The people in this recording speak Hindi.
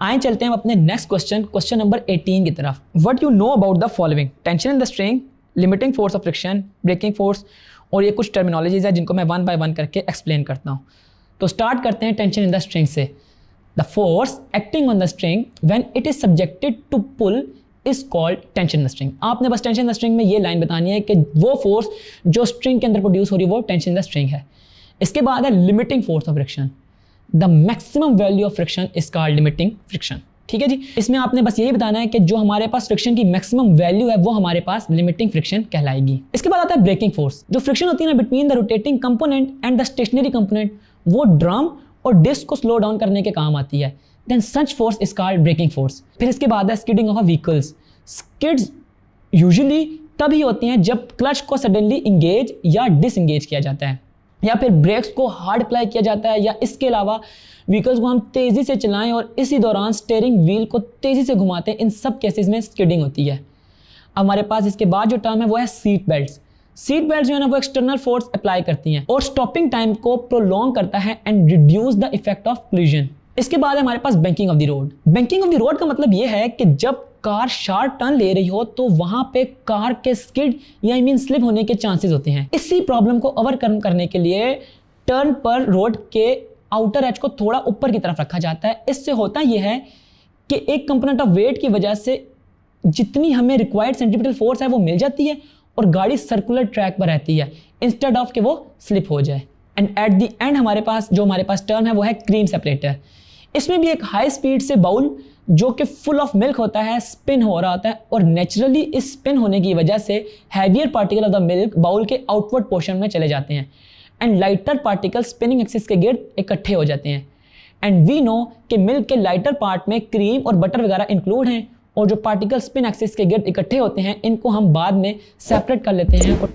आए चलते हैं अपने नेक्स्ट क्वेश्चन नंबर 18 की तरफ। What you know about the following? Tension in the string, limiting force of friction, braking force, और ये कुछ टर्मिनोलॉजीज है जिनको मैं वन बाय वन करके एक्सप्लेन करता हूँ। तो स्टार्ट करते हैं टेंशन इन द स्ट्रिंग से। The force acting on the string when it is subjected to pull is called tension in the string. आपने बस टेंशन इन द स्ट्रिंग में ये लाइन बतानी है कि वो फोर्स जो स्ट्रिंग के अंदर प्रोड्यूस हो रही है वो टेंशन इन द स्ट्रिंग है। इसके बाद है limiting force of friction. The maximum value of friction is called limiting friction. ठीक है जी, इसमें आपने बस यही बताना है कि जो हमारे पास फ्रिक्शन की मैक्सिमम वैल्यू है वो हमारे पास लिमिटिंग फ्रिक्शन कहलाएगी। इसके बाद आता है ब्रेकिंग फोर्स। जो फ्रिक्शन होती है ना between the rotating component and the stationary component, वो ड्रम और डिस्क को स्लो डाउन करने के काम आती है। Then such force is called braking force. फिर इसके बाद है skidding of vehicles. Skids usually तभी होती हैं जब क्लच को सडनली इंगेज या डिसएंगेज किया जाता है, या फिर ब्रेक्स को हार्ड अप्लाई किया जाता है, या इसके अलावा व्हीकल्स को हम तेज़ी से चलाएं और इसी दौरान स्टीयरिंग व्हील को तेज़ी से घुमाते हैं। इन सब केसेस में स्किडिंग होती है। अब हमारे पास इसके बाद जो टर्म है वो है सीट बेल्ट्स। सीट बेल्ट जो है ना वो एक्सटर्नल फोर्स अप्लाई करती हैं और स्टॉपिंग टाइम को प्रोलॉन्ग करता है and reduce the effect of collision. इसके बाद है हमारे पास banking of the road. Banking of the road का मतलब ये है कि जब कार शार्प टर्न ले रही हो तो वहां पे कार के स्किड या स्लिप होने के चांसेस होते हैं। इसी प्रॉब्लम को ओवरकम करने के लिए टर्न पर रोड के आउटर एज को थोड़ा ऊपर की तरफ रखा जाता है। इससे होता यह है कि एक कंपोनेंट ऑफ वेट की वजह से जितनी हमें रिक्वायर्ड सेंट्रीपिटल फोर्स है वो मिल जाती है और गाड़ी सर्कुलर ट्रैक पर रहती है इंस्टेड ऑफ कि वो स्लिप हो जाए। एंड एट द एंड हमारे पास टर्म है वो है क्रीम सेपरेटर। इसमें भी एक हाई स्पीड से बाउल जो कि फुल ऑफ मिल्क होता है स्पिन हो रहा होता है, और नेचुरली इस स्पिन होने की वजह से heavier particle of the milk bowl के आउटवर्ड पोर्शन में चले जाते हैं and lighter particle spinning axis के गिर्द इकट्ठे हो जाते हैं। एंड वी नो कि मिल्क के लाइटर पार्ट में क्रीम और बटर वगैरह इंक्लूड हैं, और जो पार्टिकल स्पिन एक्सिस के गिर्द इकट्ठे होते हैं इनको हम बाद में सेपरेट कर लेते हैं और